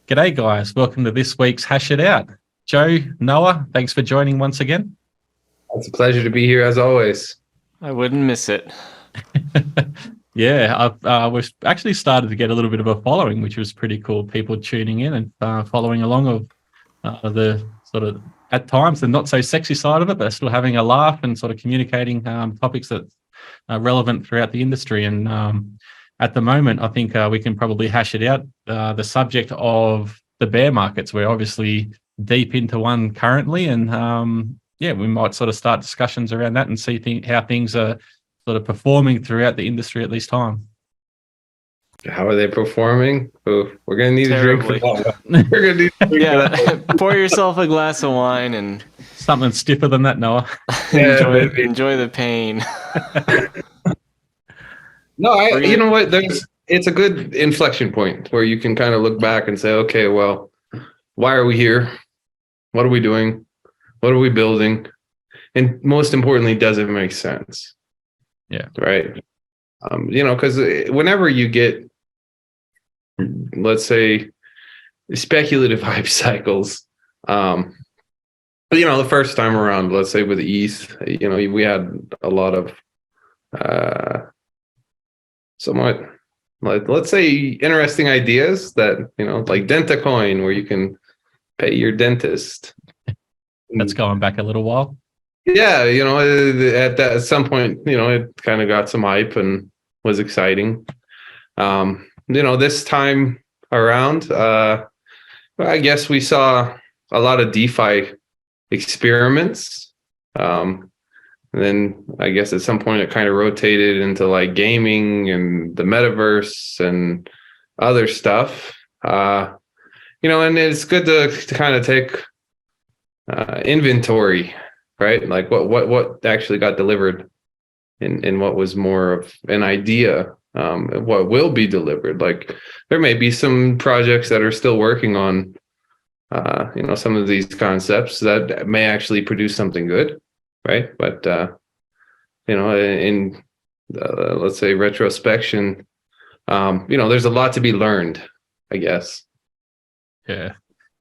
G'day, guys. Welcome to this week's Hash It Out. Joe, Noah, thanks for joining once again. It's a pleasure to be here as always. I wouldn't miss it. Yeah, we've actually started to get a little bit of a following, which was pretty cool. People tuning in and following along of the sort of, at times, the not so sexy side of it, but still having a laugh and sort of communicating topics that are relevant throughout the industry. And at the moment, I think we can probably hash it out. The subject of the bear markets, we're obviously deep into one currently, and we might sort of start discussions around that and see how things are sort of performing throughout the industry at this time. How are they performing? Oh, we're gonna need Terribly. a drink for that one. We're gonna need a drink for that one. Pour yourself a glass of wine and Something stiffer than that, Noah. enjoy the pain. No, you know what? It's a good inflection point where you can kind of look back and say, okay, well, why are we here? What are we doing? What are we building? And most importantly, does it make sense? Yeah. Right. Because whenever you get, let's say, speculative hype cycles, the first time around, let's say with ETH, we had a lot of somewhat, let's say, interesting ideas that, like DentaCoin, where you can pay your dentist. That's going back a little while. Yeah, at some point, it kind of got some hype and was exciting. This time around, I guess we saw a lot of DeFi experiments. And then I guess at some point it kind of rotated into like gaming and the metaverse and other stuff. And it's good to kind of take inventory, right? Like what actually got delivered and what was more of an idea, what will be delivered. Like there may be some projects that are still working on, some of these concepts that may actually produce something good. Right. But, in let's say retrospection, there's a lot to be learned, I guess. Yeah.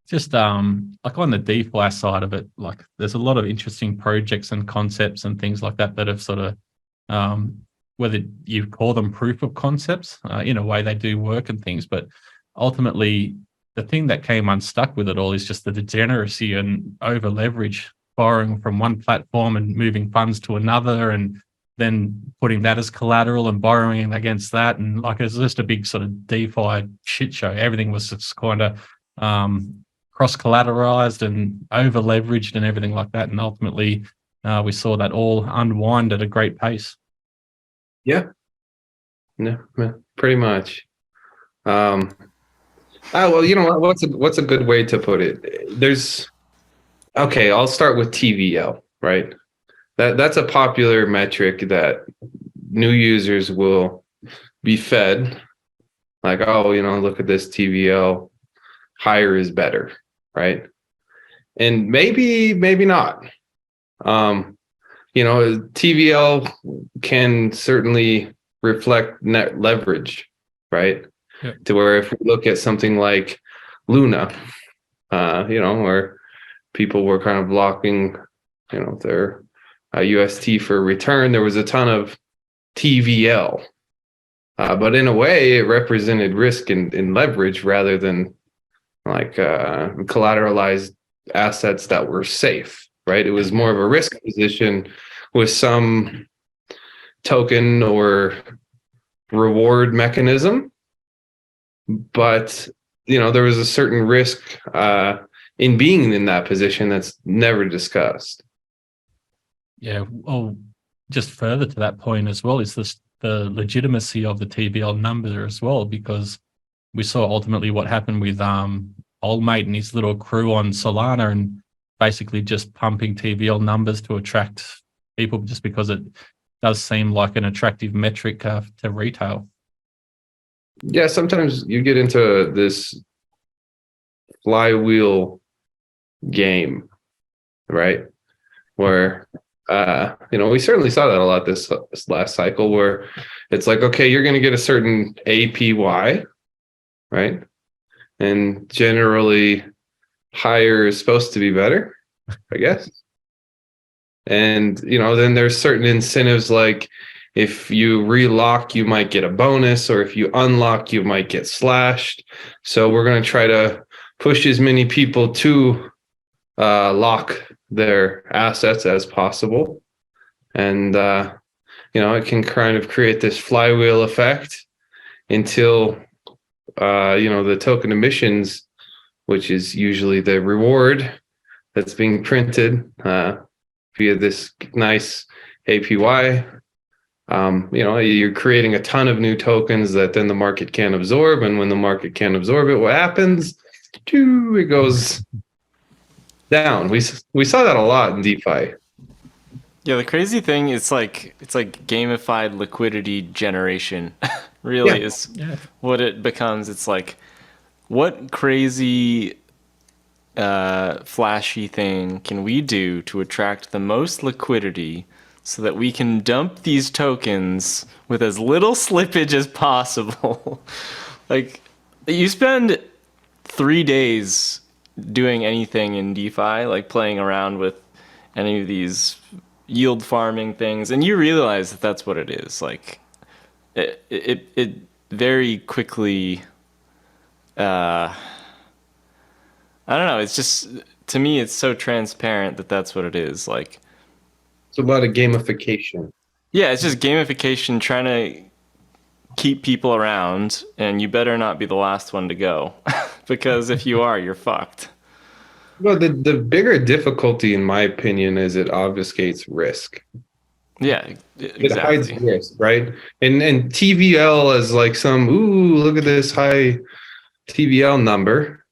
Just like on the DeFi side of it, like there's a lot of interesting projects and concepts and things like that that have sort of, whether you call them proof of concepts, in a way they do work and things, but ultimately the thing that came unstuck with it all is just the degeneracy and over leverage, borrowing from one platform and moving funds to another, and then putting that as collateral and borrowing against that. And like, it's just a big sort of DeFi shit show. Everything was just kind of cross-collateralized and over-leveraged and everything like that. And ultimately, we saw that all unwind at a great pace. Yeah, pretty much. Well, what's a good way to put it? Okay, I'll start with TVL, right? That's a popular metric that new users will be fed. Like, oh, look at this TVL, higher is better, right? And maybe not. TVL can certainly reflect net leverage, right? Yeah. To where if we look at something like Luna, where people were kind of blocking, their UST for return, there was a ton of TVL. But in a way, it represented risk and leverage rather than like collateralized assets that were safe, right? It was more of a risk position with some token or reward mechanism. But, there was a certain risk in being in that position that's never discussed. Yeah. Well, just further to that point as well is the legitimacy of the TVL number as well, because we saw ultimately what happened with old mate and his little crew on Solana, and basically just pumping TVL numbers to attract people just because it does seem like an attractive metric to retail. Yeah, sometimes you get into this flywheel game, right? Where we certainly saw that a lot this last cycle, where it's like, okay, you're going to get a certain APY, right? and generally higher is supposed to be better, I guess. And, then there's certain incentives, like if you relock, you might get a bonus, or if you unlock, you might get slashed. So we're going to try to push as many people to lock their assets as possible. And, it can kind of create this flywheel effect until, the token emissions, which is usually the reward that's being printed via this nice APY. You're creating a ton of new tokens that then the market can't absorb. And when the market can't absorb it, what happens? It goes down. We saw that a lot in DeFi. Yeah, the crazy thing is it's like gamified liquidity generation. Really is what it becomes. It's like, what crazy flashy thing can we do to attract the most liquidity so that we can dump these tokens with as little slippage as possible? Like, you spend 3 days doing anything in DeFi, like playing around with any of these yield farming things, and you realize that that's what it is. Like, it very quickly, I don't know, it's just, to me, it's so transparent that that's what it is. Like, it's about a gamification. Yeah, it's just gamification, trying to keep people around, and you better not be the last one to go, because if you are, you're fucked. Well, the bigger difficulty, in my opinion, is it obfuscates risk. Yeah, exactly. It hides risk, right? And TVL is like look at this high TVL number.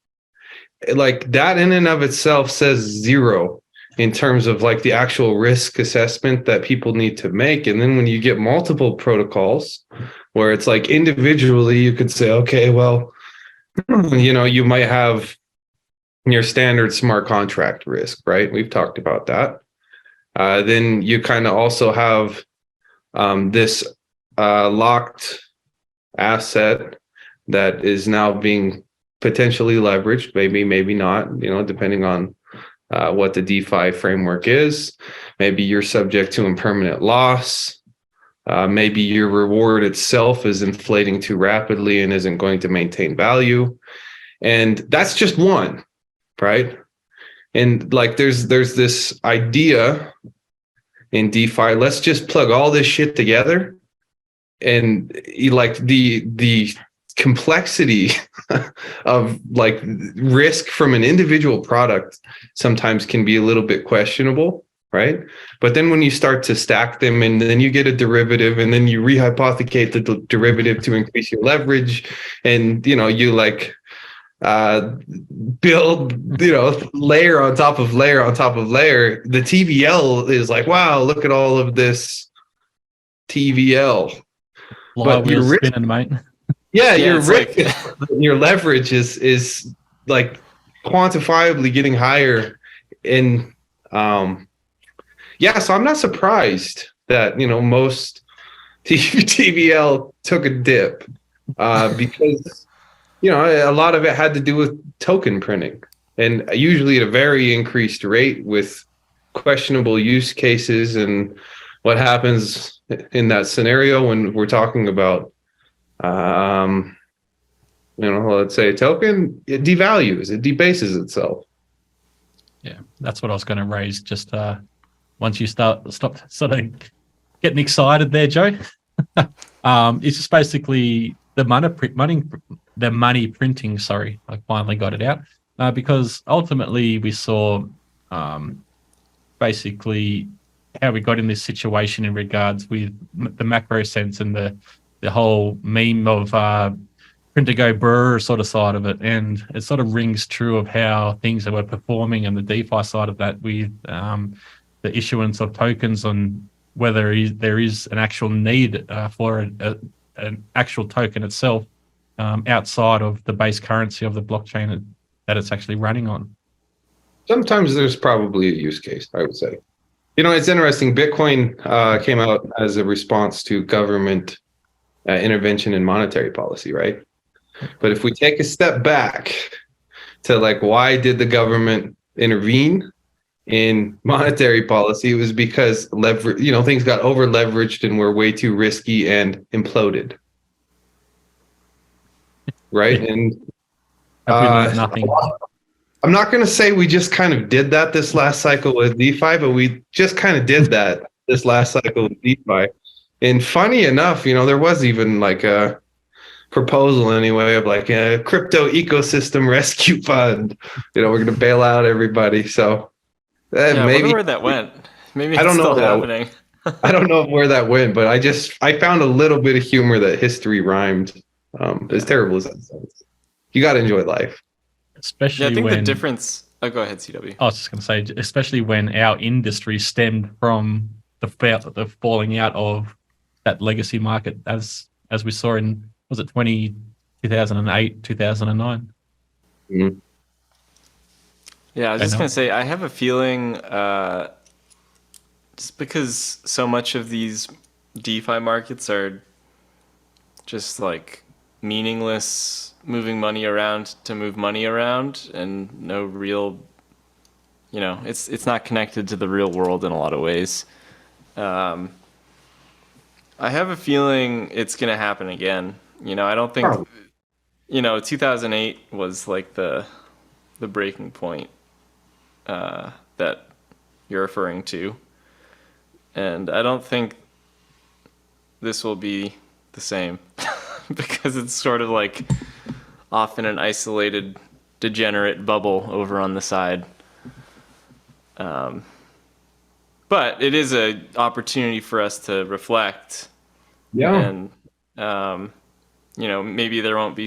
Like, that in and of itself says zero in terms of like the actual risk assessment that people need to make. And then when you get multiple protocols where it's like individually, you could say, okay, well, you might have your standard smart contract risk, right? We've talked about that. Then you kind of also have this locked asset that is now being potentially leveraged, maybe not, depending on what the DeFi framework is. Maybe you're subject to impermanent loss. Maybe your reward itself is inflating too rapidly and isn't going to maintain value. And that's just one, right? And like, there's this idea in DeFi, let's just plug all this shit together. And like the complexity of like risk from an individual product sometimes can be a little bit questionable, right? But then when you start to stack them, and then you get a derivative, and then you rehypothecate the derivative to increase your leverage, and you like build layer on top of layer on top of layer, the TVL is like, wow, look at all of this TVL. But you're spinning, mate. Yeah, your risk, your leverage is like quantifiably getting higher. And so I'm not surprised that most TVL took a dip because a lot of it had to do with token printing, and usually at a very increased rate with questionable use cases. And what happens in that scenario when we're talking about let's say a token, it devalues, it debases itself. Yeah, that's what I was going to raise. Just once you stop sort of getting excited there, Joe. It's just basically the money printing. Sorry, I finally got it out. Because ultimately we saw basically how we got in this situation in regards with the macro sense and the whole meme of print to go brr sort of side of it. And it sort of rings true of how things were performing and the DeFi side of that with the issuance of tokens, on whether there is an actual need for an actual token itself outside of the base currency of the blockchain that it's actually running on. Sometimes there's probably a use case, I would say. It's interesting. Bitcoin came out as a response to government intervention in monetary policy, right? But if we take a step back to like, why did the government intervene in monetary policy? It was because things got over leveraged and were way too risky and imploded. Right. Yeah. And Have we learned nothing? I'm not going to say we just kind of did that this last cycle with DeFi, but we just kind of did that this last cycle with DeFi. And funny enough, there was even like a proposal anyway of like a crypto ecosystem rescue fund. We're going to bail out everybody. So Yeah, I maybe wonder where that went. Maybe I it's don't know still that. happening. I don't know where that went, but I found a little bit of humor that history rhymed. As terrible as that sounds, you got to enjoy life. Especially Yeah, I think when the difference. Oh, go ahead, CW. I was just going to say, especially when our industry stemmed from the falling out of that legacy market, as we saw in, was it 2008, 2009? Mhm. Yeah, I was I just know. gonna say I have a feeling, just because so much of these DeFi markets are just like meaningless, moving money around to move money around, and no real, it's not connected to the real world in a lot of ways. Um, I have a feeling it's gonna happen again. I don't think, Probably. 2008 was like the breaking point that you're referring to. And I don't think this will be the same because it's sort of like off in an isolated, degenerate bubble over on the side. But it is an opportunity for us to reflect, Yeah. and maybe there won't be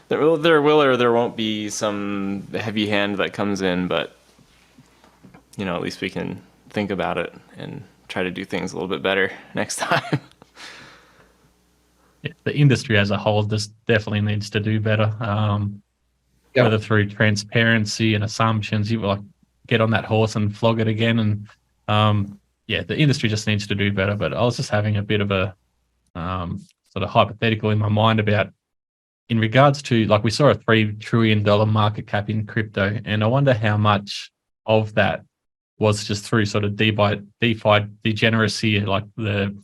there will or there won't be some heavy hand that comes in, but at least we can think about it and try to do things a little bit better next time. Yeah, the industry as a whole just definitely needs to do better. Yeah. Whether through transparency and assumptions, you like get on that horse and flog it again. And yeah, the industry just needs to do better. But I was just having a bit of a sort of hypothetical in my mind about, in regards to, like, we saw a $3 trillion market cap in crypto, and I wonder how much of that was just through sort of DeFi degeneracy, like the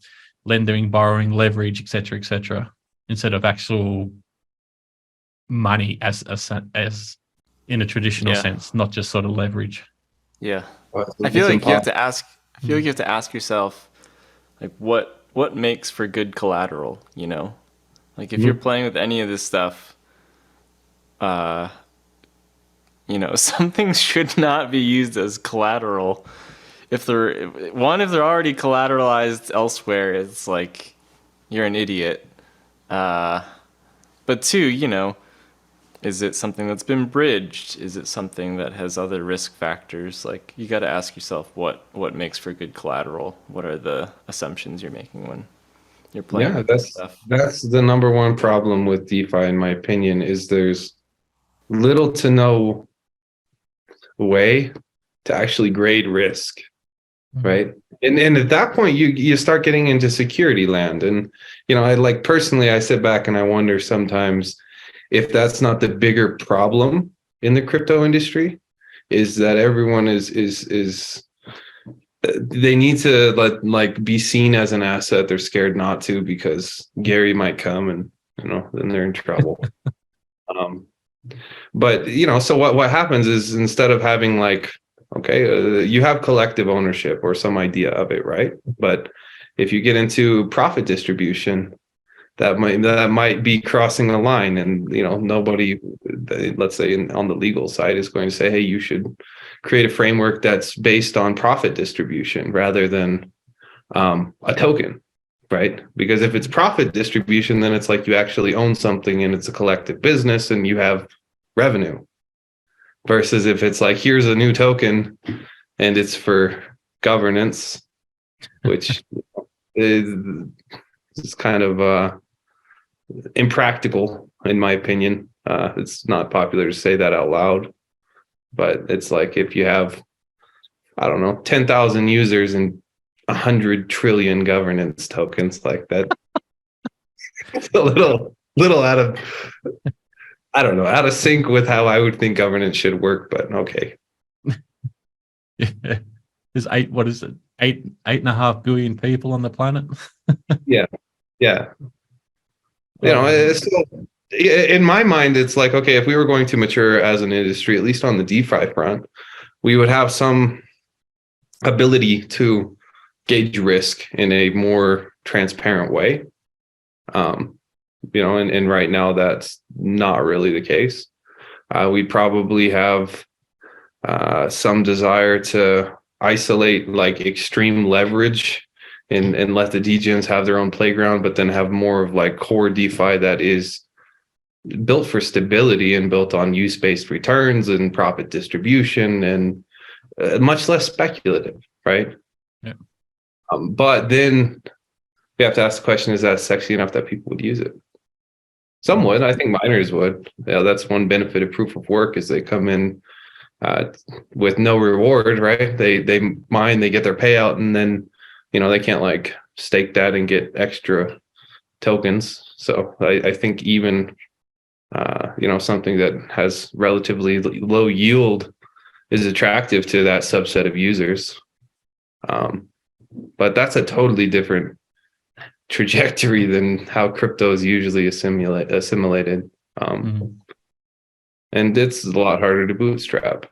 lending, borrowing, leverage, et cetera, instead of actual money as in a traditional Yeah. sense, not just sort of leverage. Yeah. It's I feel like you have impossible. to ask. I feel like you have to ask yourself, like, what makes for good collateral. Like if you're playing with any of this stuff, uh, some things should not be used as collateral. If they're already collateralized elsewhere, it's like you're an idiot. But two, is it something that's been bridged? Is it something that has other risk factors? Like you got to ask yourself what makes for good collateral. What are the assumptions you're making when you're playing Yeah, with this stuff? that's the number one problem with DeFi, in my opinion, is there's little to no way to actually grade risk, right? And at that point, you start getting into security land, and I like personally, I sit back and I wonder sometimes if that's not the bigger problem in the crypto industry, is that everyone is they need to like be seen as an asset. They're scared not to because Gary might come and then they're in trouble. um, but so what happens is, instead of having like, okay, you have collective ownership or some idea of it, right? But if you get into profit distribution, that might be crossing a line, and nobody, let's say on the legal side, is going to say, hey, you should create a framework that's based on profit distribution rather than a token, right? Because if it's profit distribution, then it's like you actually own something and it's a collective business and you have revenue, versus if it's like, here's a new token and it's for governance, which is kind of impractical, in my opinion. It's not popular to say that out loud, but it's like, if you have, I don't know, 10,000 users and 100 trillion governance tokens, like that, it's a little little out of, I don't know, out of sync with how I would think governance should work, but okay. Yeah. There's what is it? 8.5 billion people on the planet. Yeah. It's still, in my mind, it's like, okay, if we were going to mature as an industry, at least on the DeFi front, we would have some ability to gauge risk in a more transparent way. And right now that's not really the case. We probably have some desire to isolate like extreme leverage and let the degens have their own playground, but then have more of like core DeFi that is built for stability and built on use-based returns and profit distribution and much less speculative, right? Yeah. But then you have to ask the question, is that sexy enough that people would use it? Some would. I think miners would. Yeah, that's one benefit of proof of work is they come in with no reward, right? They mine, they get their payout, and then they can't like stake that and get extra tokens. So I think even something that has relatively low yield is attractive to that subset of users. But that's a totally different trajectory than how crypto is usually assimilated. And it's a lot harder to bootstrap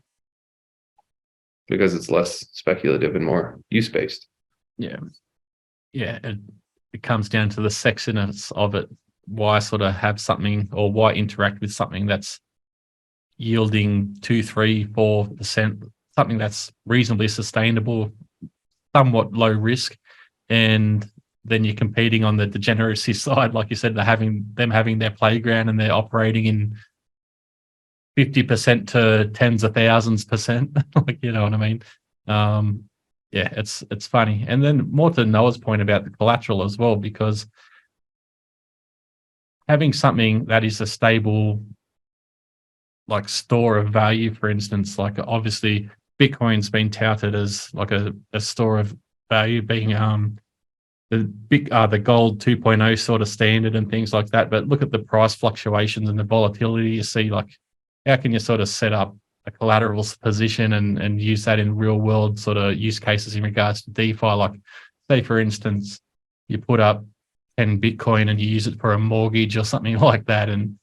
because it's less speculative and more use-based. Yeah. It comes down to the sexiness of it. Why sort of have something, or why interact with something that's yielding 2, 3, 4%, something that's reasonably sustainable, somewhat low risk, and then you're competing on the degeneracy side, like you said, they're having their playground and they're operating in 50% to tens of thousands percent. Like, you know what I mean? It's funny. And then more to Noah's point about the collateral as well, because having something that is a stable, like store of value, for instance, like obviously Bitcoin's been touted as like a store of value, being the gold 2.0 sort of standard and things like that. But look at the price fluctuations and the volatility you see. Like, how can you sort of set up a collateral position and use that in real world sort of use cases in regards to DeFi? Like, say for instance, you put up 10 Bitcoin and you use it for a mortgage or something like that, and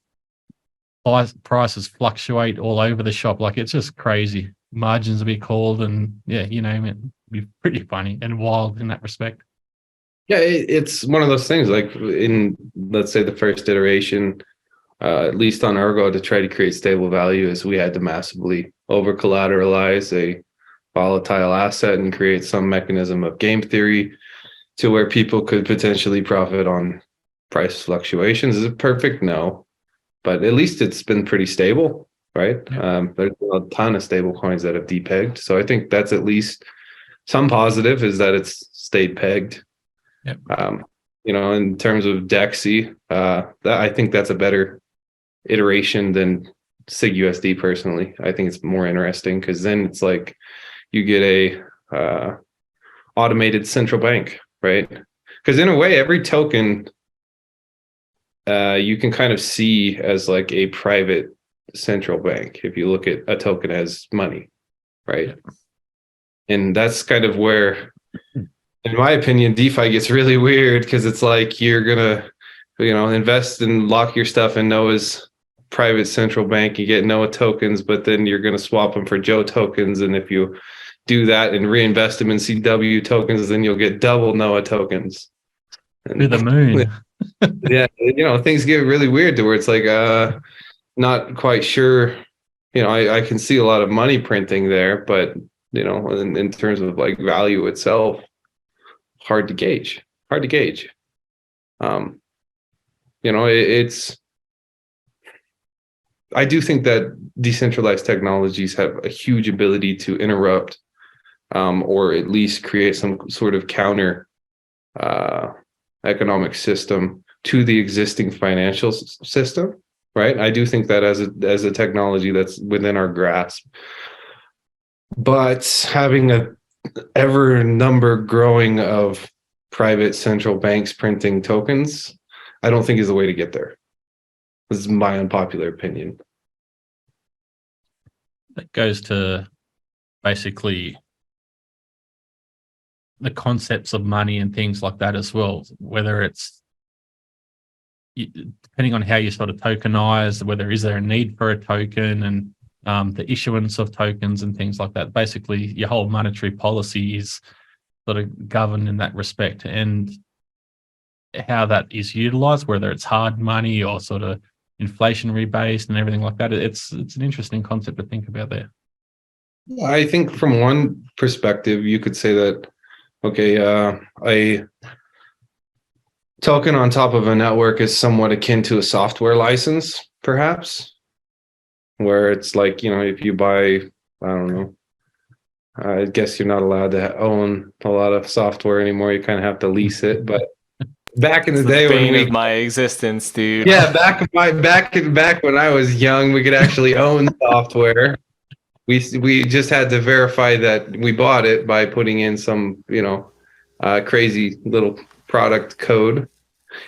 prices fluctuate all over the shop. Like, it's just crazy. Margins will be called, and it'd be pretty funny and wild in that respect. Yeah, it's one of those things. Like in, let's say, the first iteration, at least on Ergo, to try to create stable value, is we had to massively over collateralize a volatile asset and create some mechanism of game theory to where people could potentially profit on price fluctuations. Is it perfect? No, but at least it's been pretty stable, right? Yeah. There's a ton of stable coins that have depegged, so I think that's at least some positive, is that it's stayed pegged. Yep. In terms of DEXI, I think that's a better iteration than SIG-USD personally. I think it's more interesting because then it's like you get a automated central bank, right? Because in a way, every token you can kind of see as like a private central bank if you look at a token as money, right? Yep. And that's kind of where, in my opinion, DeFi gets really weird, because it's like you're gonna, invest and lock your stuff in Noah's private central bank. You get Noah tokens, but then you're gonna swap them for Joe tokens, and if you do that and reinvest them in CW tokens, then you'll get double Noah tokens. To the moon. Yeah, things get really weird to where it's like not quite sure. I can see a lot of money printing there, but in terms of like value itself, hard to gauge. It's, I do think that decentralized technologies have a huge ability to interrupt or at least create some sort of counter economic system to the existing financial system, right? I do think that as a technology that's within our grasp, but having a ever number growing of private central banks printing tokens, I don't think is the way to get there. This is my unpopular opinion. That goes to basically the concepts of money and things like that as well, whether it's depending on how you sort of tokenize, whether is there a need for a token, and the issuance of tokens and things like that. Basically, your whole monetary policy is sort of governed in that respect, and how that is utilized, whether it's hard money or sort of inflationary based and everything like that. It's an interesting concept to think about there. I think from one perspective, you could say that, okay, a token on top of a network is somewhat akin to a software license, perhaps, where it's like, if you buy, I don't know, I guess you're not allowed to own a lot of software anymore. You kind of have to lease it. But back in the day bane when of my existence, dude. yeah, back when I was young, we could actually own software. We just had to verify that we bought it by putting in some, crazy little product code.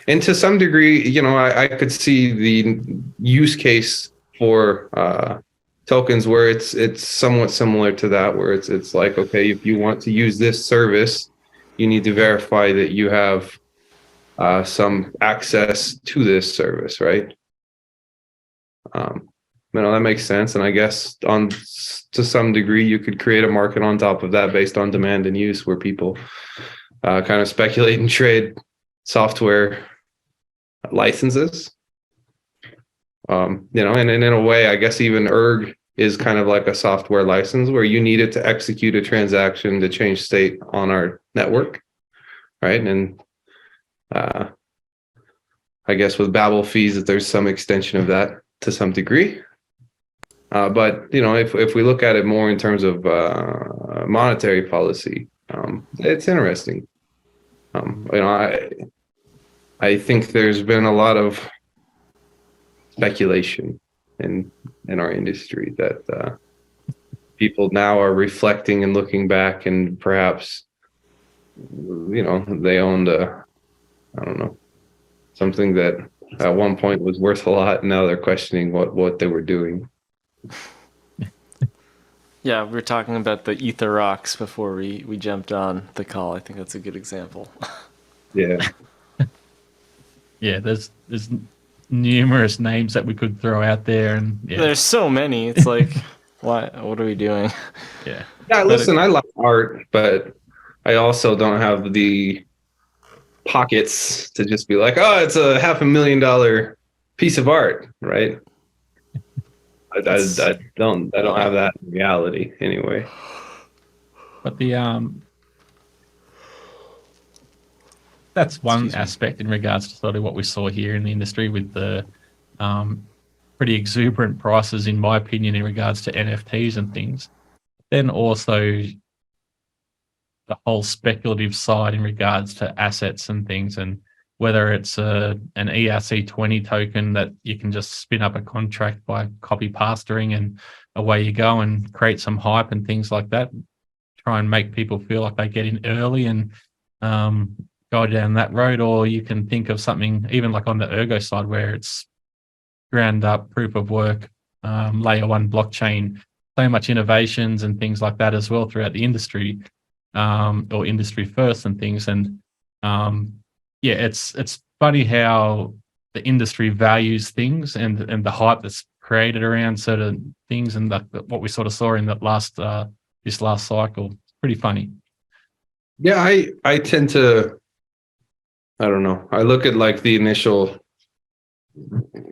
And to some degree, I could see the use case for tokens where it's somewhat similar to that, where it's like, okay, if you want to use this service, you need to verify that you have some access to this service, right? That makes sense. And I guess to some degree, you could create a market on top of that based on demand and use, where people kind of speculate and trade software licenses. And in a way, I guess even Erg is kind of like a software license where you need it to execute a transaction to change state on our network, right? And I guess with Babel fees, that there's some extension of that to some degree. But if we look at it more in terms of monetary policy, it's interesting. I think there's been a lot of speculation in our industry that people now are reflecting and looking back, and perhaps they owned I don't know, something that at one point was worth a lot, and now they're questioning what they were doing. Yeah, we were talking about the Ether rocks before we jumped on the call. I think that's a good example. Yeah. Yeah, there's numerous names that we could throw out there, and There's so many. It's like, what are we doing? Yeah. Listen, I like art, but I also don't have the pockets to just be like, oh, it's a $500,000 piece of art, right? I don't have that in reality anyway. But that's one aspect in regards to sort of what we saw here in the industry with the pretty exuberant prices, in my opinion, in regards to NFTs and things. Then also the whole speculative side in regards to assets and things, and whether it's an ERC20 token that you can just spin up a contract by copy pastoring and away you go, and create some hype and things like that. Try and make people feel like they get in early and go down that road. Or you can think of something even like on the Ergo side, where it's ground up proof of work, layer one blockchain, so much innovations and things like that as well throughout the industry, or industry first and things. And it's funny how the industry values things, and the hype that's created around certain things, and what we sort of saw in that this last cycle. It's pretty funny. Yeah, I tend to, I don't know. I look at like the initial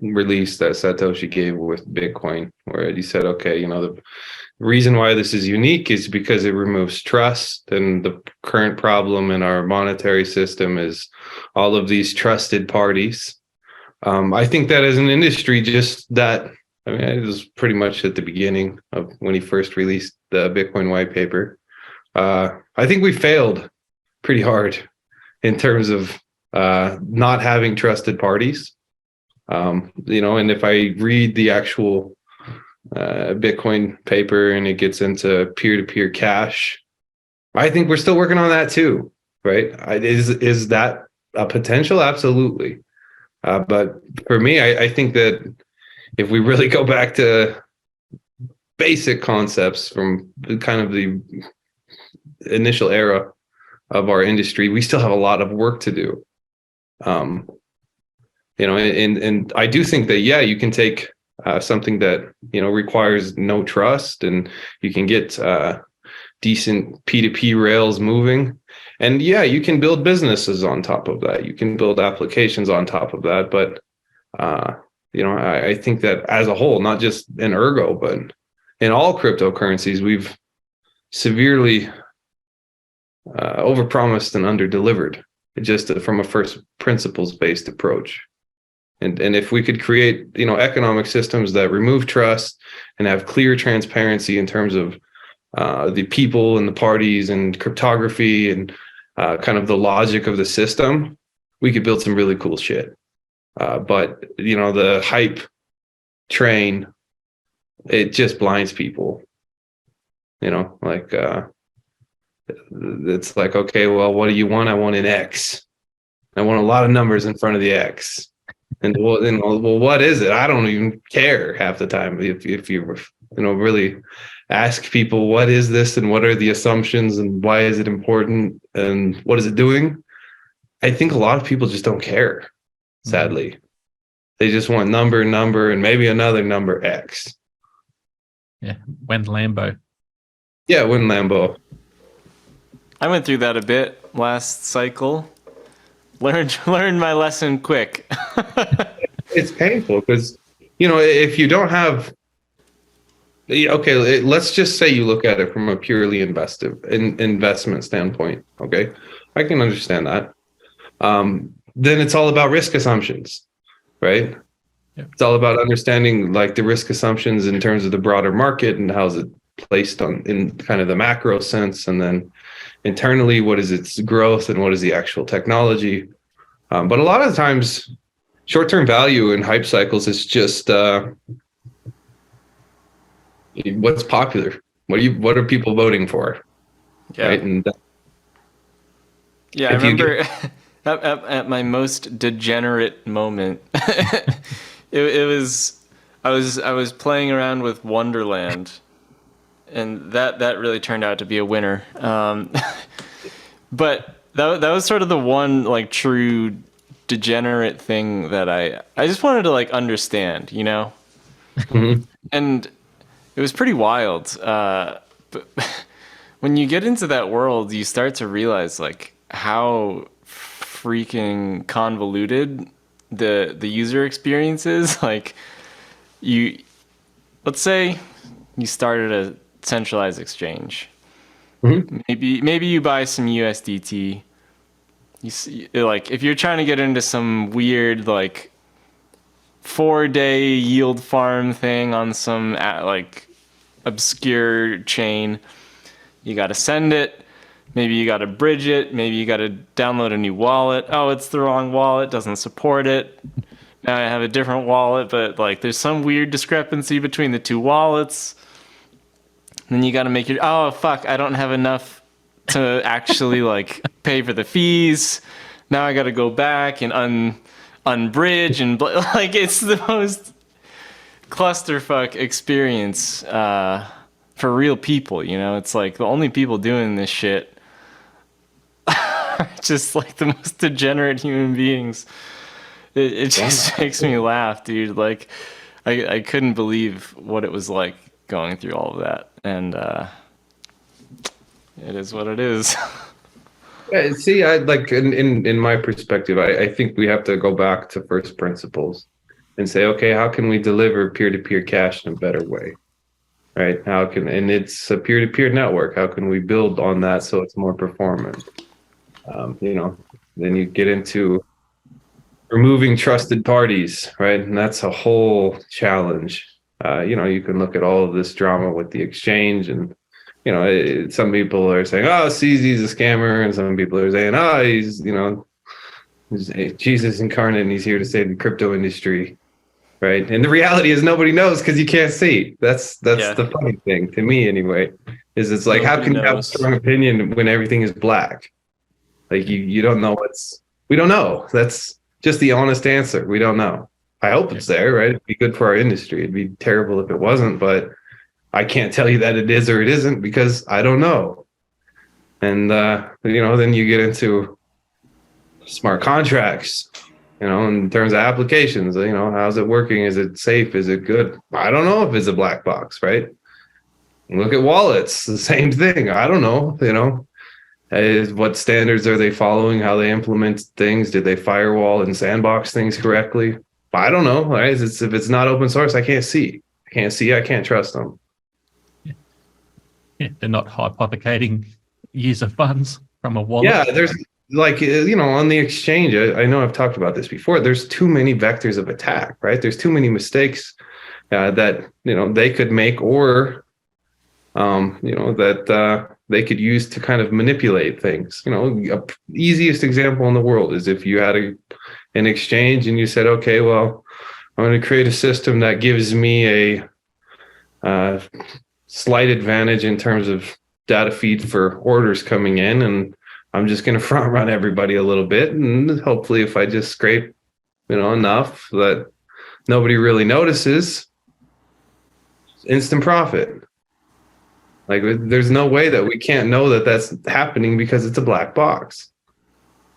release that Satoshi gave with Bitcoin, where he said, okay, the reason why this is unique is because it removes trust, and the current problem in our monetary system is all of these trusted parties. I think that as an industry, it was pretty much at the beginning of when he first released the Bitcoin white paper. I think we failed pretty hard in terms of not having trusted parties. And if I read the actual Bitcoin paper and it gets into peer-to-peer cash, I think we're still working on that too, right? Is that a potential? Absolutely. But for me, I think that if we really go back to basic concepts from kind of the initial era of our industry, we still have a lot of work to do. And I do think that, yeah, you can take something that, requires no trust, and you can get decent P2P rails moving. And yeah, you can build businesses on top of that. You can build applications on top of that. But, I think that as a whole, not just in Ergo, but in all cryptocurrencies, we've severely overpromised and underdelivered, just from a first principles based approach. And if we could create, economic systems that remove trust and have clear transparency in terms of the people and the parties and cryptography and kind of the logic of the system, we could build some really cool shit. But the hype train, it just blinds people. It's like, okay, well, what do you want? I want an X. I want a lot of numbers in front of the X. And well, what is it? I don't even care half the time. If you really ask people, what is this, and what are the assumptions, and why is it important, and what is it doing? I think a lot of people just don't care. Sadly, they just want number, and maybe another number X. Yeah, when Lambo. Yeah, when Lambo. I went through that a bit last cycle. Learned my lesson quick. It's painful because, if you don't have, okay, let's just say you look at it from a purely investment standpoint. Okay, I can understand that. Then it's all about risk assumptions, right? Yeah. It's all about understanding like the risk assumptions in terms of the broader market and how's it placed in kind of the macro sense, and then internally, what is its growth and what is the actual technology. But a lot of times, short-term value in hype cycles is just what's popular. What are people voting for? Yeah. Right. And yeah, I remember at my most degenerate moment, it was I was playing around with Wonderland, and that really turned out to be a winner. But that was sort of the one like true degenerate thing that I just wanted to like understand, mm-hmm. And it was pretty wild. But when you get into that world, you start to realize like how freaking convoluted the user experience is. Like let's say you started a centralized exchange. Mm-hmm. Maybe you buy some USDT. You see, like if you're trying to get into some weird like 4-day yield farm thing on some like obscure chain, you got to send it. Maybe you got to bridge it. Maybe you got to download a new wallet. Oh, it's the wrong wallet. Doesn't support it. Now I have a different wallet, but like there's some weird discrepancy between the two wallets. Then you got to make your, oh fuck, I don't have enough to actually like pay for the fees. Now I got to go back and unbridge and like it's the most clusterfuck experience for real people. It's like the only people doing this shit are just like the most degenerate human beings. It just makes me laugh, dude. Like I couldn't believe what it was like going through all of that, and it is what it is. See, I like in my perspective, I think we have to go back to first principles and say, okay, how can we deliver peer-to-peer cash in a better way, right? And it's a peer-to-peer network. How can we build on that so it's more performant? Then you get into removing trusted parties, right? And that's a whole challenge. You can look at all of this drama with the exchange, and some people are saying, oh, CZ's a scammer, and some people are saying, oh, he's Jesus incarnate, and he's here to save the crypto industry, right? And the reality is nobody knows because you can't see. That's the funny thing to me, anyway. Is it's like, how can you have a strong opinion when everything is black? Like you don't know we don't know. Just the honest answer. We don't know. I hope it's there, right? It'd be good for our industry. It'd be terrible if it wasn't, but I can't tell you that it is or it isn't because I don't know. And then you get into smart contracts, in terms of applications, how's it working? Is it safe? Is it good? I don't know if it's a black box, right? Look at wallets, the same thing. I don't know, what standards are they following? How they implement things? Did they firewall and sandbox things correctly? I don't know. Right? If it's not open source, I can't see. I can't trust them. Yeah, they're not hypothecating user funds from a wallet. Yeah, there's on the exchange. I know I've talked about this before. There's too many vectors of attack, right? There's too many mistakes that they could make, or that they could use to kind of manipulate things. Easiest example in the world is if you had an exchange and you said, okay, well, I'm going to create a system that gives me a slight advantage in terms of data feed for orders coming in, and I'm just going to front run everybody a little bit, and hopefully if I just scrape enough that nobody really notices, instant profit. Like, there's no way that we can't know that that's happening because it's a black box.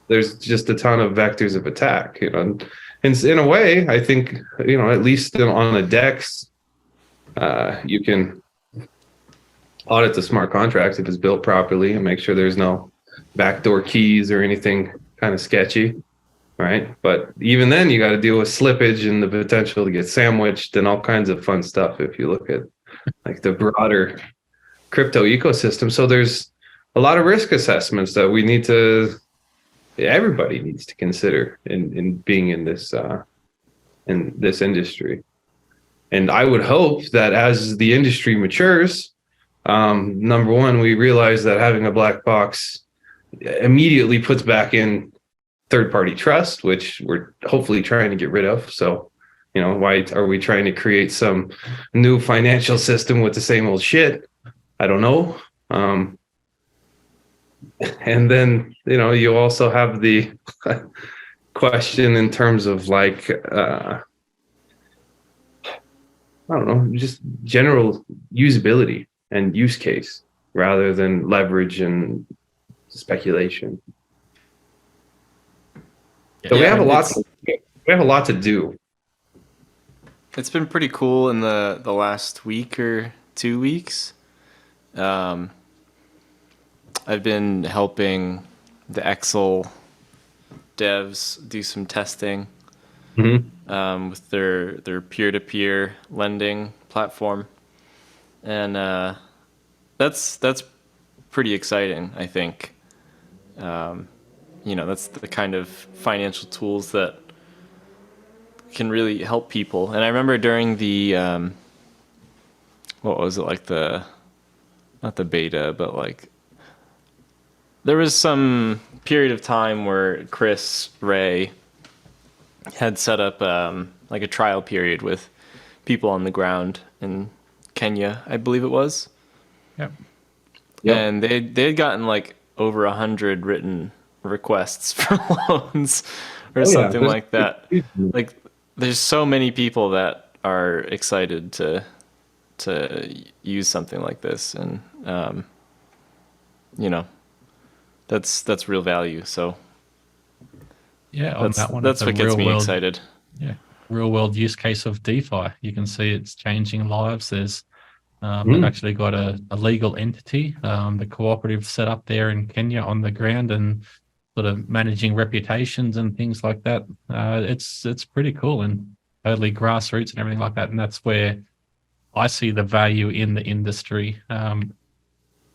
There's just a ton of vectors of attack, and in a way, I think, at least on a DEX, you can audit the smart contracts if it's built properly and make sure there's no backdoor keys or anything kind of sketchy, right? But even then, you got to deal with slippage and the potential to get sandwiched and all kinds of fun stuff if you look at like the broader crypto ecosystem. So there's a lot of risk assessments that everybody needs to consider in being in this industry. And I would hope that as the industry matures, number one, we realize that having a black box immediately puts back in third-party trust, which we're hopefully trying to get rid of. So, why are we trying to create some new financial system with the same old shit? I don't know. And then, you also have the question in terms of like, I don't know, just general usability and use case rather than leverage and speculation. So we have a lot to do. It's been pretty cool in the last week or 2 weeks. I've been helping the Excel devs do some testing with their peer-to-peer lending platform, and that's pretty exciting. I think that's the kind of financial tools that can really help people. And I remember during the what was it, like not the beta, but like there was some period of time where Chris Ray had set up like a trial period with people on the ground in Kenya, I believe it was. Yep. And they had gotten like over 100 written requests for loans or something like that. Like, there's so many people that are excited to use something like this, and that's real value. So yeah, on that one, that's what gets me excited. Yeah, real world use case of DeFi. You can see it's changing lives. There's they've actually got a legal entity, the cooperative set up there in Kenya on the ground, and sort of managing reputations and things like that. It's pretty cool and totally grassroots and everything like that. And that's where I see the value in the industry.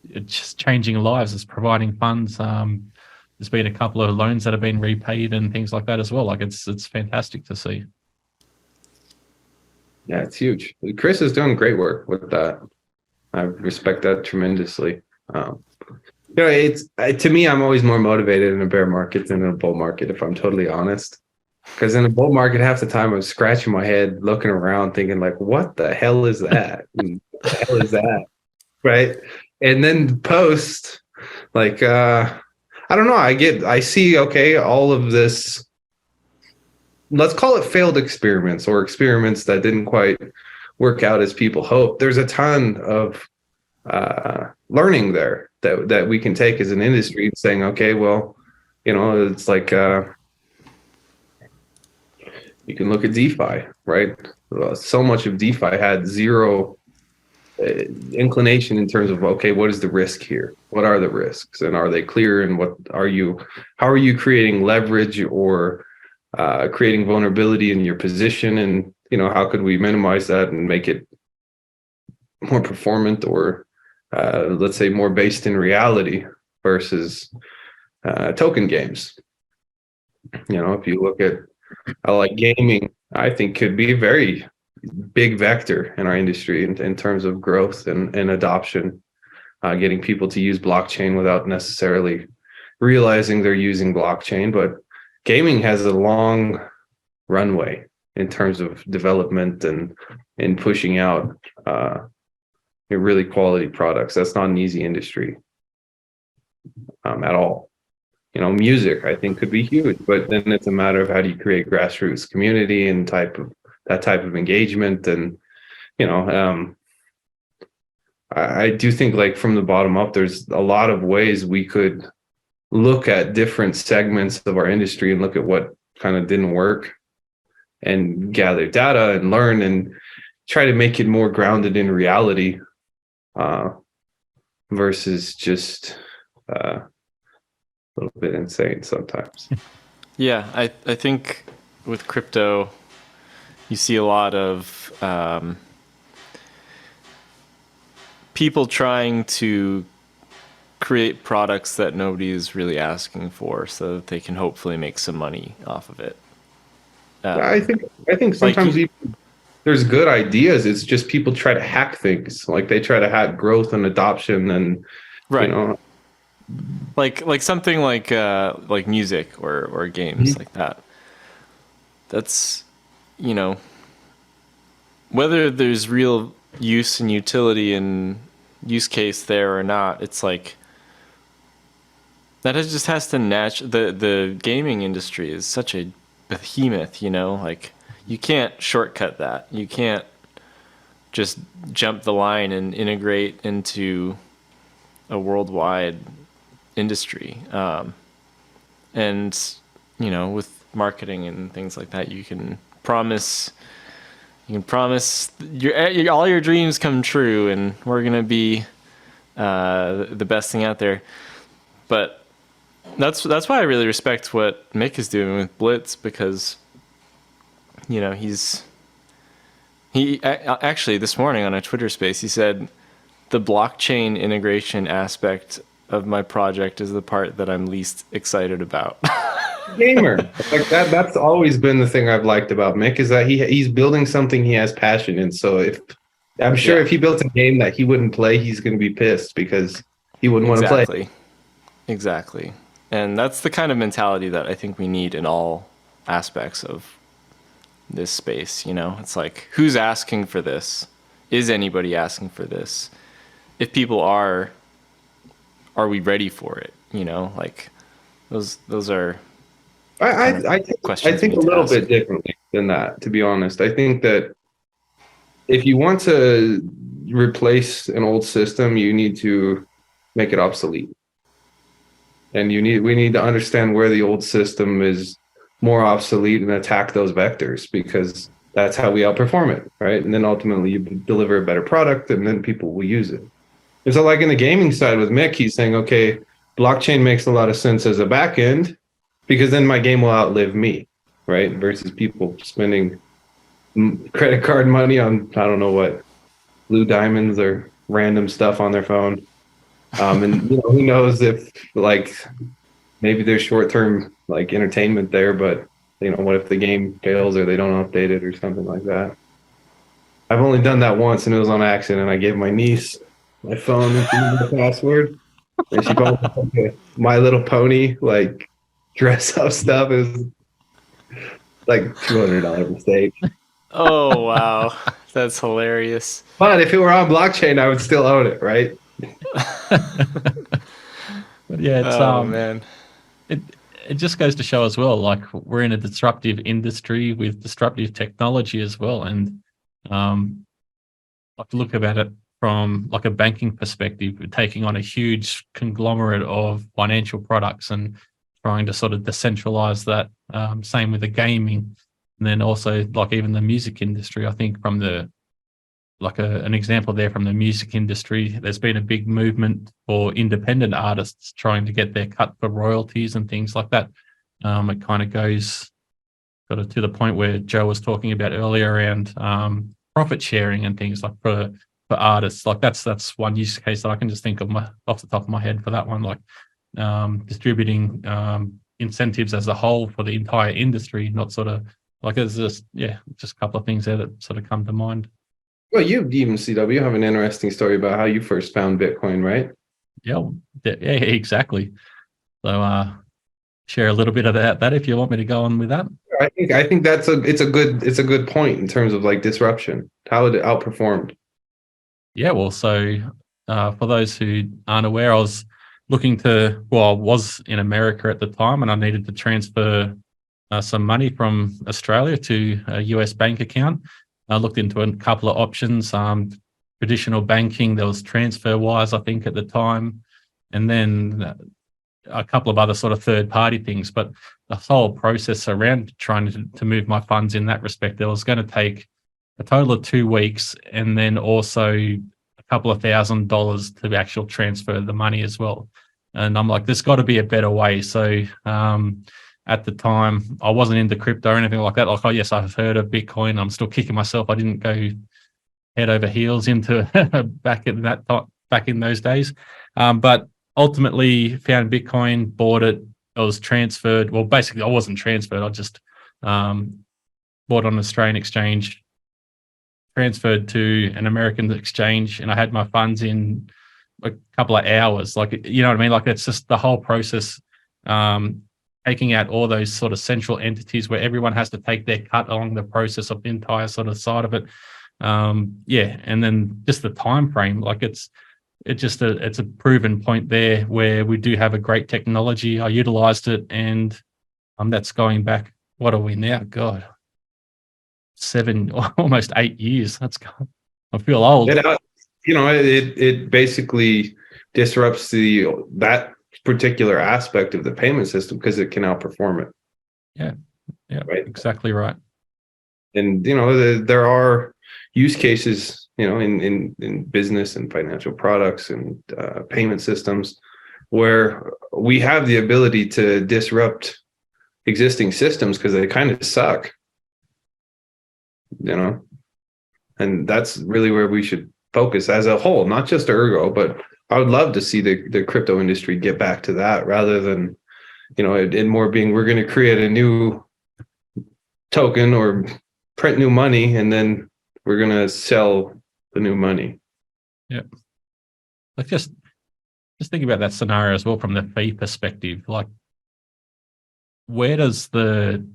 It's just changing lives. It's providing funds. There's been a couple of loans that have been repaid and things like that as well. Like, it's fantastic to see. Yeah, it's huge. Chris is doing great work with that. I respect that tremendously. It's to me, I'm always more motivated in a bear market than in a bull market, if I'm totally honest. Because in a bull market, half the time I was scratching my head, looking around, thinking like, "What the hell is that? What the hell is that?" Right? And then post, like, I don't know. I see, okay, all of this let's call it failed experiments or experiments that didn't quite work out as people hoped. There's a ton of learning there that we can take as an industry, saying, okay, well, it's like you can look at DeFi, right? So much of DeFi had zero inclination in terms of, okay, what is the risk here? What are the risks, and are they clear? And how are you creating leverage or creating vulnerability in your position? And how could we minimize that and make it more performant, or let's say more based in reality versus token games? If you look at like gaming, I think could be a very big vector in our industry in terms of growth and adoption, getting people to use blockchain without necessarily realizing they're using blockchain. But gaming has a long runway in terms of development and pushing out really quality products. That's not an easy industry at all. Music, I think, could be huge, but then it's a matter of how do you create grassroots community and that type of engagement. And I do think, like, from the bottom up, there's a lot of ways we could look at different segments of our industry and look at what kind of didn't work and gather data and learn and try to make it more grounded in reality versus just a little bit insane sometimes. Yeah, I think with crypto, you see a lot of people trying to create products that nobody is really asking for, so that they can hopefully make some money off of it. I think sometimes there's good ideas. It's just people try to hack things. Like, they try to hack growth and adoption, and right. Like something like music or games like that. That's, whether there's real use and utility and use case there or not, it's like that just has to the gaming industry is such a behemoth, like you can't shortcut that. You can't just jump the line and integrate into a worldwide industry. And with marketing and things like that, you can promise all your dreams come true, and we're gonna be the best thing out there. But that's why I really respect what Mick is doing with Blitz, because he actually this morning on a Twitter space, he said the blockchain integration aspect of my project is the part that I'm least excited about. Gamer, like that's always been the thing I've liked about Mick, is that he's building something he has passion in. So if he built a game that he wouldn't play, he's going to be pissed because he wouldn't want to play. Exactly. And that's the kind of mentality that I think we need in all aspects of this space. It's like, who's asking for this? Is anybody asking for this? If people are we ready for it? Like those are. I think a little bit differently than that, to be honest. I think that if you want to replace an old system, you need to make it obsolete. And we need to understand where the old system is more obsolete and attack those vectors, because that's how we outperform it, right? And then ultimately you deliver a better product, and then people will use it. And so, like in the gaming side with Mick, he's saying, okay, blockchain makes a lot of sense as a back end, because then my game will outlive me, right? Versus people spending credit card money on, I don't know what, blue diamonds or random stuff on their phone. And who knows if, like, maybe there's short-term like entertainment there, but what if the game fails or they don't update it or something like that? I've only done that once, and it was on accident. I gave my niece my phone with the password, and she bought like My Little Pony like dress up stuff. It was like $200 mistake. Oh wow, that's hilarious. But if it were on blockchain, I would still own it, right? But yeah, it's man, it just goes to show as well, like we're in a disruptive industry with disruptive technology as well. And like look about it from like a banking perspective, we're taking on a huge conglomerate of financial products and trying to sort of decentralize that. Same with the gaming. And then also like even the music industry, I think from the like an example there from the music industry, there's been a big movement for independent artists trying to get their cut for royalties and things like that. It kind of goes sort of to the point where Joe was talking about earlier around profit sharing and things like for artists. Like that's one use case that I can just think of off the top of my head for that one, like distributing incentives as a whole for the entire industry, not sort of like there's just a couple of things there that sort of come to mind. Well, you even CW have an interesting story about how you first found Bitcoin, right? Yeah, exactly. So share a little bit about that if you want me to go on with that. I think it's a good point in terms of like disruption, how it outperformed. Yeah, well, so for those who aren't aware, I was I was in America at the time and I needed to transfer some money from Australia to a US bank account. I looked into a couple of options, traditional banking, there was TransferWise, I think, at the time, and then a couple of other sort of third-party things. But the whole process around trying to move my funds in that respect, it was going to take a total of 2 weeks, and then also a couple of $1,000 to actual transfer the money as well. And I'm like, there's got to be a better way. So at the time, I wasn't into crypto or anything like that. Like, oh yes, I've heard of Bitcoin. I'm still kicking myself. I didn't go head over heels into back in those days. But ultimately found Bitcoin, bought it. I was transferred. Well, basically, I wasn't transferred. I just bought on an Australian exchange, transferred to an American exchange, and I had my funds in a couple of hours. Like, you know what I mean? Like, it's just the whole process, taking out all those sort of central entities where everyone has to take their cut along the process of the entire sort of side of it. And then just the time frame, like it's a proven point there where we do have a great technology. I utilized it, and that's going back. What are we now? God, 7, almost 8 years. I feel old. It basically disrupts that particular aspect of the payment system because it can outperform it. Yeah, right. Exactly right. And there are use cases, in business and financial products and payment systems where we have the ability to disrupt existing systems because they kind of suck, and that's really where we should focus as a whole, not just Ergo, but I would love to see the crypto industry get back to that rather than, it more being, we're going to create a new token or print new money and then we're going to sell the new money. Yeah. Like just think about that scenario as well from the fee perspective. Like, where does the,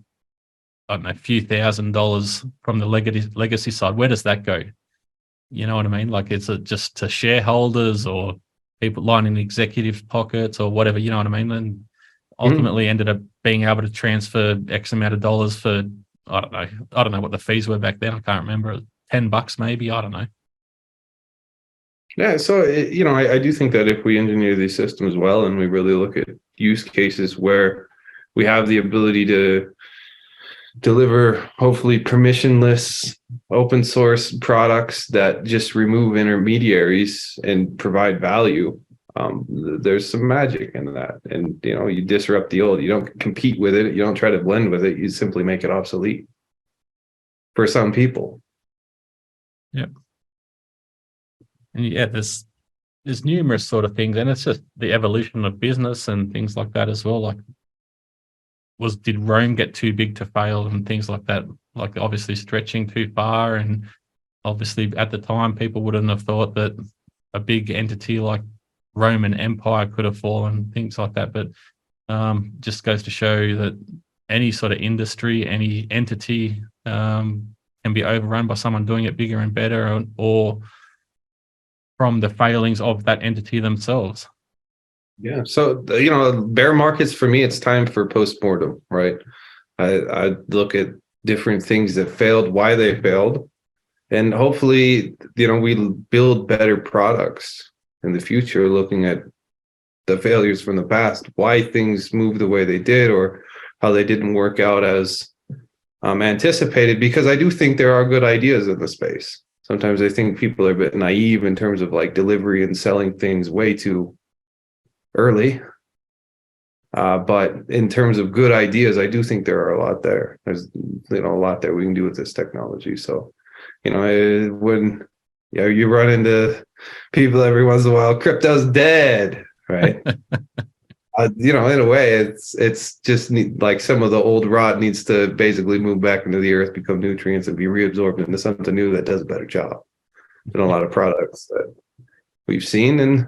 I don't know, few $1,000s from the legacy side, where does that go? You know what I mean? Like, is it just to shareholders or people lining executive pockets or whatever, you know what I mean? And ultimately ended up being able to transfer X amount of dollars for, I don't know what the fees were back then. I can't remember. $10 maybe. I don't know. Yeah. So, I do think that if we engineer these systems well and we really look at use cases where we have the ability to deliver hopefully permissionless open source products that just remove intermediaries and provide value, there's some magic in that. And you disrupt the old. You don't compete with it, you don't try to blend with it, you simply make it obsolete for some people. Yeah. And there's numerous sort of things, and it's just the evolution of business and things like that as well. Like, did Rome get too big to fail and things like that? Like, obviously stretching too far, and obviously at the time people wouldn't have thought that a big entity like Roman Empire could have fallen, things like that. But just goes to show that any sort of industry, any entity can be overrun by someone doing it bigger and better, or from the failings of that entity themselves. Yeah. So, bear markets for me, it's time for postmortem, right? I look at different things that failed, why they failed, and hopefully, we build better products in the future, looking at the failures from the past, why things moved the way they did, or how they didn't work out as anticipated. Because I do think there are good ideas in the space. Sometimes I think people are a bit naive in terms of like delivery and selling things way too early. But in terms of good ideas, I do think there are a lot there. There's a lot that we can do with this technology. So, when you run into people every once in a while, crypto's dead, right? In a way, it's just like some of the old rot needs to basically move back into the earth, become nutrients, and be reabsorbed into something new that does a better job than a lot of products that we've seen. And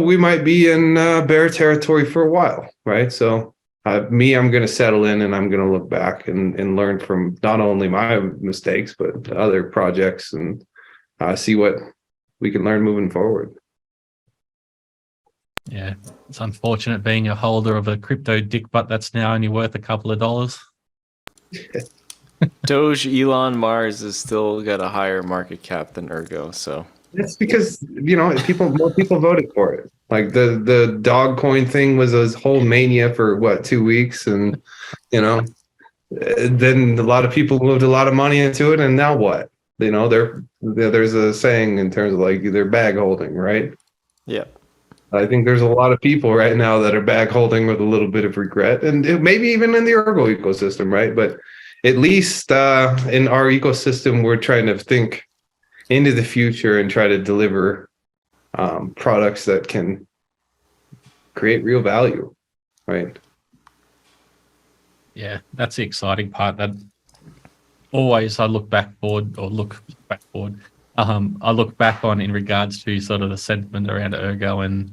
we might be in bear territory for a while, right? So, I'm going to settle in, and I'm going to look back and learn from not only my mistakes but other projects, and see what we can learn moving forward. Yeah, it's unfortunate being a holder of a crypto dick butt that's now only worth a couple of dollars. Doge Elon Mars has still got a higher market cap than Ergo, so That's because more people voted for it. Like the dog coin thing was a whole mania for what, 2 weeks, and then a lot of people moved a lot of money into it, and now what? There's a saying in terms of like their bag holding, right? yeah. I think there's a lot of people right now that are bag holding with a little bit of regret, and maybe even in the Ergo ecosystem, right? But at least in our ecosystem, we're trying to think into the future and try to deliver products that can create real value, right? Yeah, that's the exciting part. That always I look back forward. I look back on in regards to sort of the sentiment around Ergo and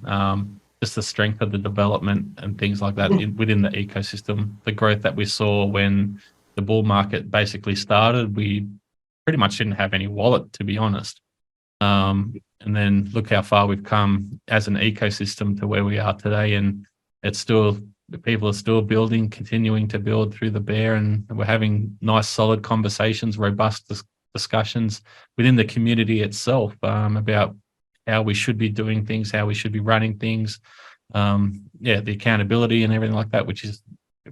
just the strength of the development and things like that within the ecosystem. The growth that we saw when the bull market basically started, we pretty much didn't have any wallet, to be honest. And then look how far we've come as an ecosystem to where we are today, and it's still, people are still building, continuing to build through the bear, and we're having nice, solid conversations, robust discussions within the community itself about how we should be doing things, how we should be running things. The accountability and everything like that, which is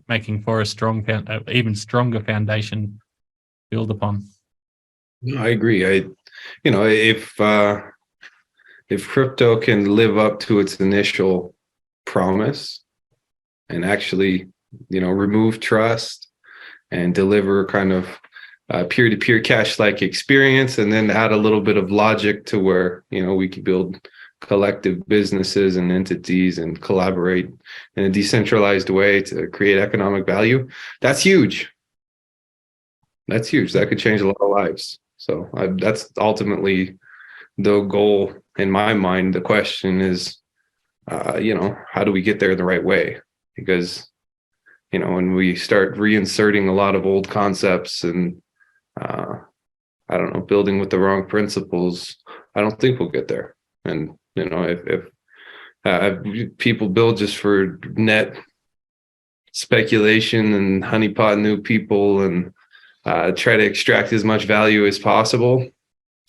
making for a strong, even stronger foundation to build upon. I agree. If crypto can live up to its initial promise and actually, remove trust and deliver kind of peer-to-peer cash-like experience, and then add a little bit of logic to where, we can build collective businesses and entities and collaborate in a decentralized way to create economic value, that's huge. That's huge. That could change a lot of lives. So that's ultimately the goal in my mind. The question is, how do we get there the right way? Because, when we start reinserting a lot of old concepts and, I don't know, building with the wrong principles, I don't think we'll get there. And, if people build just for net speculation and honeypot new people and try to extract as much value as possible,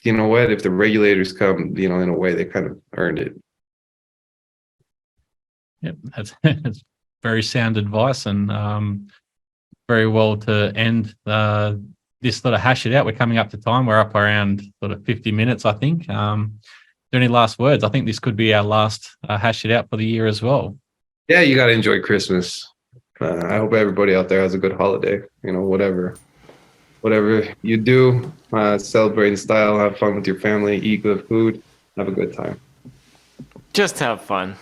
you know what? If the regulators come, in a way, they kind of earned it. Yep, that's very sound advice, and very well to end this sort of hash it out. We're coming up to time. We're up around sort of 50 minutes, I think. Is there any last words? I think this could be our last hash it out for the year as well. Yeah, you got to enjoy Christmas. I hope everybody out there has a good holiday. Whatever you do, celebrate in style, have fun with your family, eat good food, have a good time. Just have fun.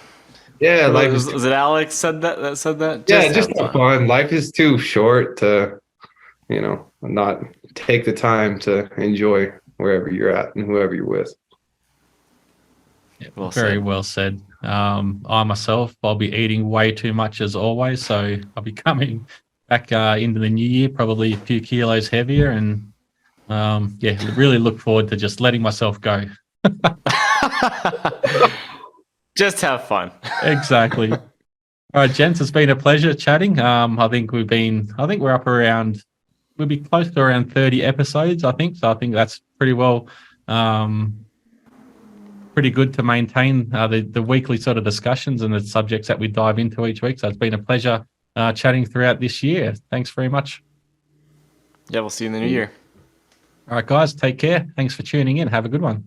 Yeah, was it Alex said that said that? Just have fun. Life is too short to, not take the time to enjoy wherever you're at and whoever you're with. Yeah, very well said. I myself, I'll be eating way too much as always, so I'll be coming back into the new year probably a few kilos heavier, and really look forward to just letting myself go. Just have fun. Exactly. All right, gents, it's been a pleasure chatting. I think we're up around, we'll be close to around 30 episodes, I think. So I think that's pretty well, pretty good to maintain the weekly sort of discussions and the subjects that we dive into each week. So it's been a pleasure chatting throughout this year. Thanks very much. Yeah, we'll see you in the new year. All right, guys, take care. Thanks for tuning in. Have a good one.